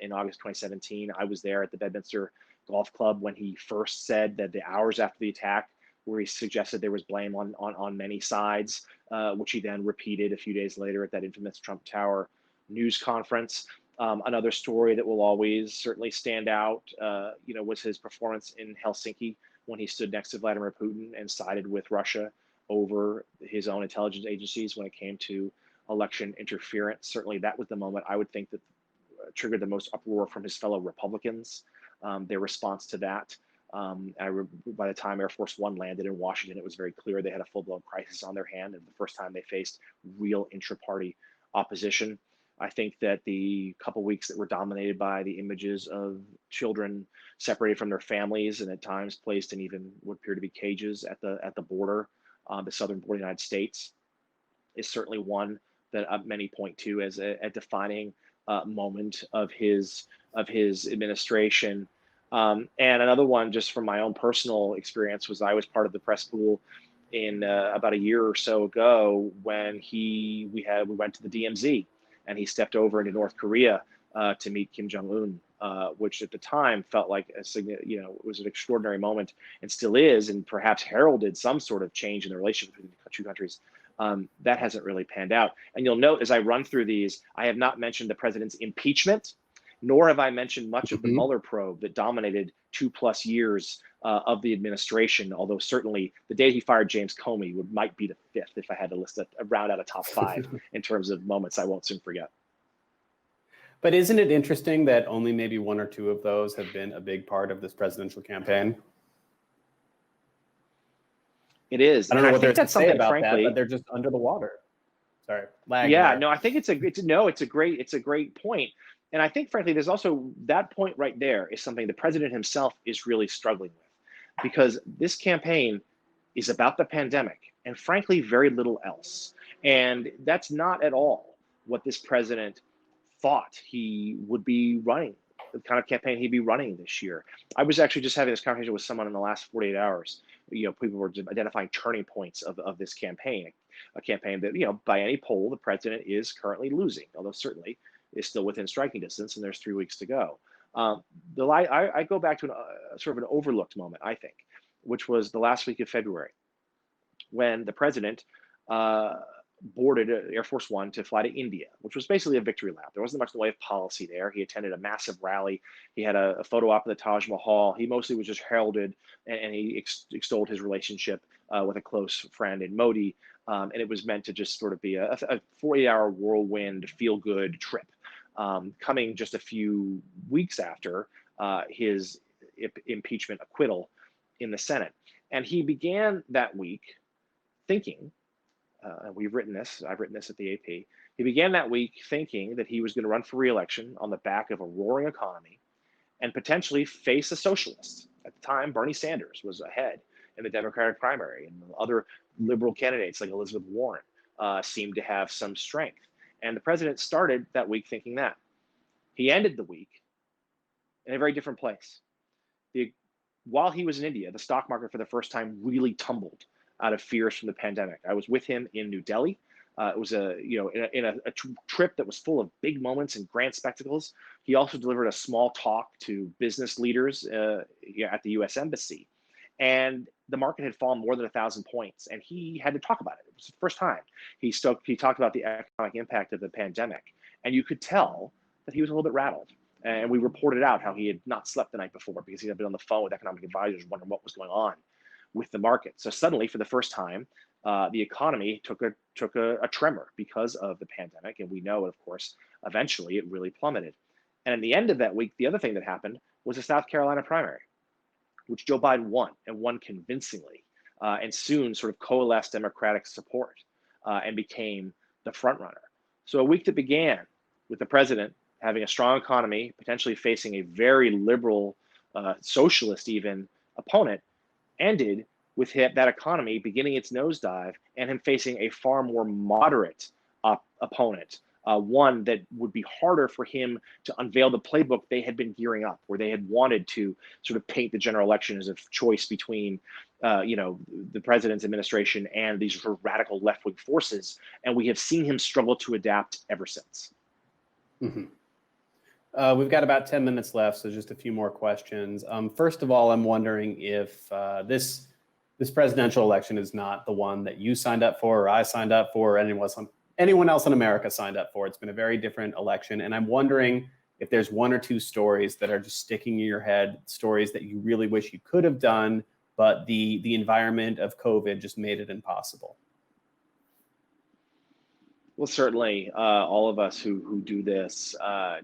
in August 2017. I was there at the Bedminster Golf Club when he first said that the hours after the attack, where he suggested there was blame on many sides, which he then repeated a few days later at that infamous Trump Tower news conference. Another story that will always certainly stand out, was his performance in Helsinki when he stood next to Vladimir Putin and sided with Russia over his own intelligence agencies when it came to election interference. Certainly, that was the moment I would think that triggered the most uproar from his fellow Republicans. Their response to that. By the time Air Force One landed in Washington, it was very clear they had a full-blown crisis on their hand, and the first time they faced real intra-party opposition. I think that the couple weeks that were dominated by the images of children separated from their families and at times placed in even what appear to be cages at the border, the southern border of the United States, is certainly one that many point to as a defining moment of his administration. And another one, just from my own personal experience, was I was part of the press pool in about a year or so ago when we went to the DMZ, and he stepped over into North Korea to meet Kim Jong-un, which at the time felt like it was an extraordinary moment, and still is, and perhaps heralded some sort of change in the relationship between the two countries. That hasn't really panned out. And you'll note as I run through these, I have not mentioned the president's impeachment, nor have I mentioned much of the Mueller probe that dominated 2+ years of the administration, although certainly the day he fired James Comey might be the 5th if I had to list a round out of top 5 in terms of moments I won't soon forget. But isn't it interesting that only maybe 1 or 2 of those have been a big part of this presidential campaign? It is. I don't know what there's to say about frankly, that, but they're just under the water. Sorry. No, I think it's a great point. And I think, frankly, there's also that point right there is something the president himself is really struggling with, because this campaign is about the pandemic and, frankly, very little else. And that's not at all what this president thought he would be running, the kind of campaign he'd be running this year. I was actually just having this conversation with someone in the last 48 hours. People were identifying turning points of this campaign, a campaign that, by any poll, the president is currently losing, although certainly is still within striking distance, and there's 3 weeks to go. I go back to sort of an overlooked moment, I think, which was the last week of February, when the president boarded Air Force One to fly to India, which was basically a victory lap. There wasn't much in the way of policy there. He attended a massive rally. He had a photo op of the Taj Mahal. He mostly was just heralded, and he extolled his relationship with a close friend in Modi. And it was meant to just sort of be a 40-hour whirlwind, feel-good trip, coming just a few weeks after his impeachment acquittal in the Senate. And he began that week thinking, I've written this at the AP. He began that week thinking that he was going to run for re-election on the back of a roaring economy and potentially face a socialist. At the time, Bernie Sanders was ahead in the Democratic primary, and other liberal candidates like Elizabeth Warren seemed to have some strength. And the president started that week thinking that. He ended the week in a very different place. While he was in India, the stock market for the first time really tumbled out of fears from the pandemic. I was with him in New Delhi. It was a trip that was full of big moments and grand spectacles. He also delivered a small talk to business leaders at the U.S. Embassy, and the market had fallen more than 1,000 points, and he had to talk about it. It was the first time he talked about the economic impact of the pandemic, and you could tell that he was a little bit rattled. And we reported out how he had not slept the night before because he had been on the phone with economic advisors wondering what was going on with the market. So suddenly, for the first time, the economy took a tremor because of the pandemic. And we know, of course, eventually it really plummeted. And at the end of that week, the other thing that happened was the South Carolina primary, which Joe Biden won, and won convincingly, and soon sort of coalesced Democratic support and became the front runner. So a week that began with the president having a strong economy, potentially facing a very liberal, socialist even opponent, ended with that economy beginning its nosedive and him facing a far more moderate opponent, one that would be harder for him to unveil the playbook they had been gearing up, where they had wanted to sort of paint the general election as a choice between the president's administration and these sort of radical left-wing forces. And we have seen him struggle to adapt ever since. Mm-hmm. We've got about 10 minutes left, so just a few more questions. First of all, I'm wondering if this presidential election is not the one that you signed up for, or I signed up for, or anyone anyone else in America signed up for. It's been a very different election. And I'm wondering if there's one or two stories that are just sticking in your head, stories that you really wish you could have done, but the environment of COVID just made it impossible. Well, certainly, all of us who do this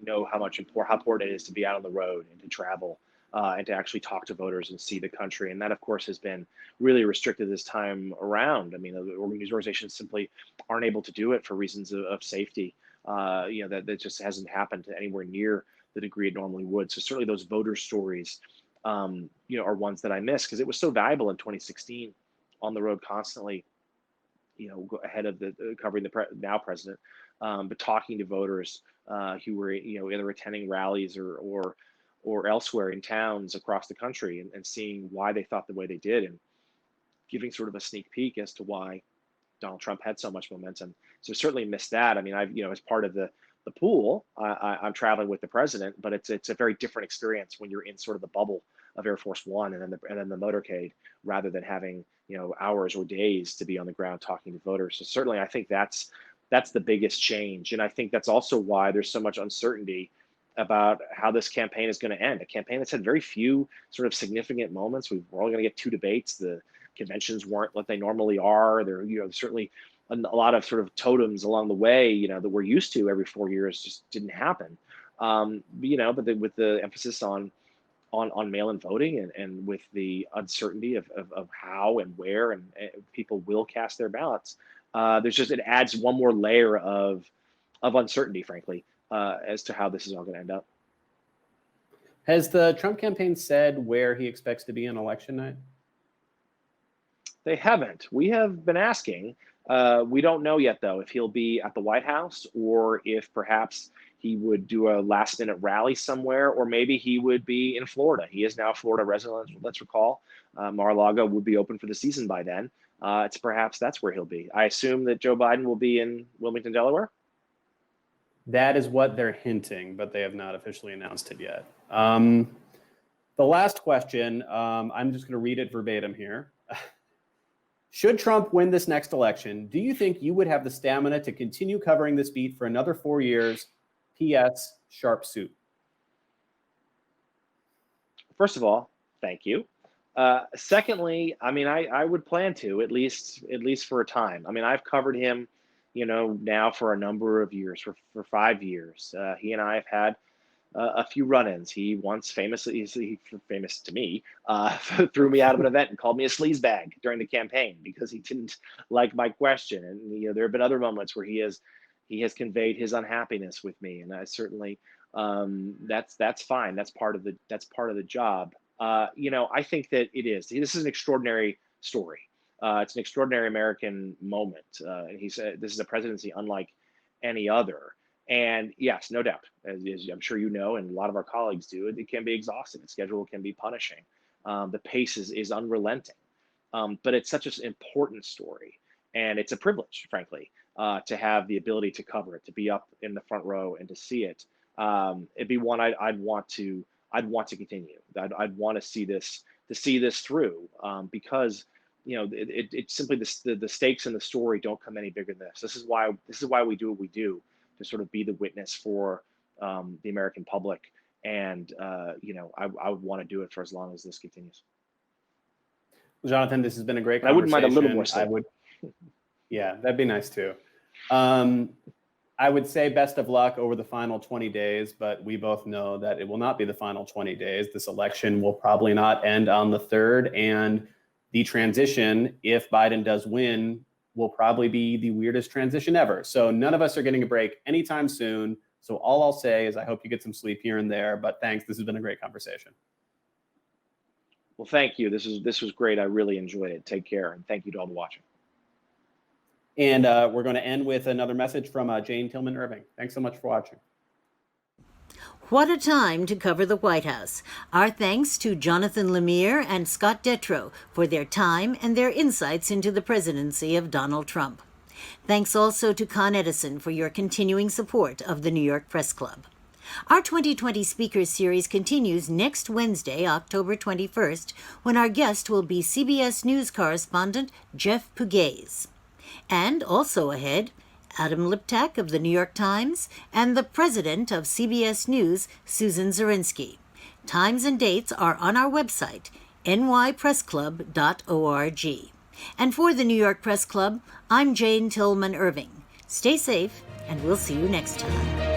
know how important it is to be out on the road and to travel and to actually talk to voters and see the country. And that, of course, has been really restricted this time around. I mean, these organizations simply aren't able to do it for reasons of safety. That just hasn't happened anywhere near the degree it normally would. So certainly, those voter stories, are ones that I miss because it was so valuable in 2016 on the road constantly. Ahead of the covering the now president, but talking to voters who were, either attending rallies or elsewhere in towns across the country and seeing why they thought the way they did and giving sort of a sneak peek as to why Donald Trump had so much momentum. So certainly missed that. I mean, I've, as part of the pool, I'm traveling with the president, but it's a very different experience when you're in sort of the bubble of Air Force One and then the motorcade, rather than having hours or days to be on the ground talking to voters. So certainly, I think that's the biggest change, and I think that's also why there's so much uncertainty about how this campaign is going to end. A campaign that's had very few sort of significant moments. We're only going to get 2 debates. The conventions weren't what they normally are. There, certainly a lot of sort of totems along the way, that we're used to every 4 years just didn't happen. But with the emphasis on mail-in voting and with the uncertainty of how and where and people will cast their ballots, it adds one more layer of uncertainty, frankly, as to how this is all going to end up. Has the Trump campaign said where he expects to be on election night? They haven't. We have been asking. We don't know yet, though, if he'll be at the White House or if perhaps he would do a last-minute rally somewhere, or maybe he would be in Florida. He is now a Florida resident, let's recall. Mar-a-Lago would be open for the season by then. Perhaps that's where he'll be. I assume that Joe Biden will be in Wilmington, Delaware? That is what they're hinting, but they have not officially announced it yet. The last question, I'm just going to read it verbatim here. Should Trump win this next election, do you think you would have the stamina to continue covering this beat for another 4 years? P.S. Sharp suit. First of all, thank you. Secondly, I mean, I would plan to at least for a time. I mean, I've covered him, now for a number of years, for 5 years. He and I have had a few run-ins. He once famous to me, threw me out of an event and called me a sleazebag during the campaign because he didn't like my question. And there have been other moments where he has conveyed his unhappiness with me, and I certainly that's fine. That's part of the job. I think that this is an extraordinary story. It's an extraordinary American moment, and he said this is a presidency unlike any other. And yes, no doubt, as I'm sure you know, and a lot of our colleagues do, it can be exhausting. The schedule can be punishing. The pace is unrelenting. But it's such an important story, and it's a privilege, frankly, to have the ability to cover it, to be up in the front row and to see it. It'd be one I'd want to continue. I'd want to see this through, because it's simply the stakes in the story don't come any bigger than this. This is why we do what we do, to sort of be the witness for the American public. And I would want to do it for as long as this continues. Jonathan, this has been a great conversation. I wouldn't mind a little more stuff. Yeah, that'd be nice too. I would say best of luck over the final 20 days, but we both know that it will not be the final 20 days. This election will probably not end on the 3rd, and the transition, if Biden does win, will probably be the weirdest transition ever. So none of us are getting a break anytime soon. So all I'll say is I hope you get some sleep here and there, but thanks. This has been a great conversation. Well, thank you. This was great. I really enjoyed it. Take care, and thank you to all the watching. And we're going to end with another message from Jane Tillman Irving. Thanks so much for watching. What a time to cover the White House. Our thanks to Jonathan Lemire and Scott Detrow for their time and their insights into the presidency of Donald Trump. Thanks also to Con Edison for your continuing support of the New York Press Club. Our 2020 Speakers Series continues next Wednesday, October 21st, when our guest will be CBS News correspondent Jeff Pugays. And also ahead, Adam Liptak of the New York Times, and the president of CBS News, Susan Zirinsky. Times and dates are on our website, nypressclub.org. And for the New York Press Club, I'm Jane Tillman Irving. Stay safe, and we'll see you next time.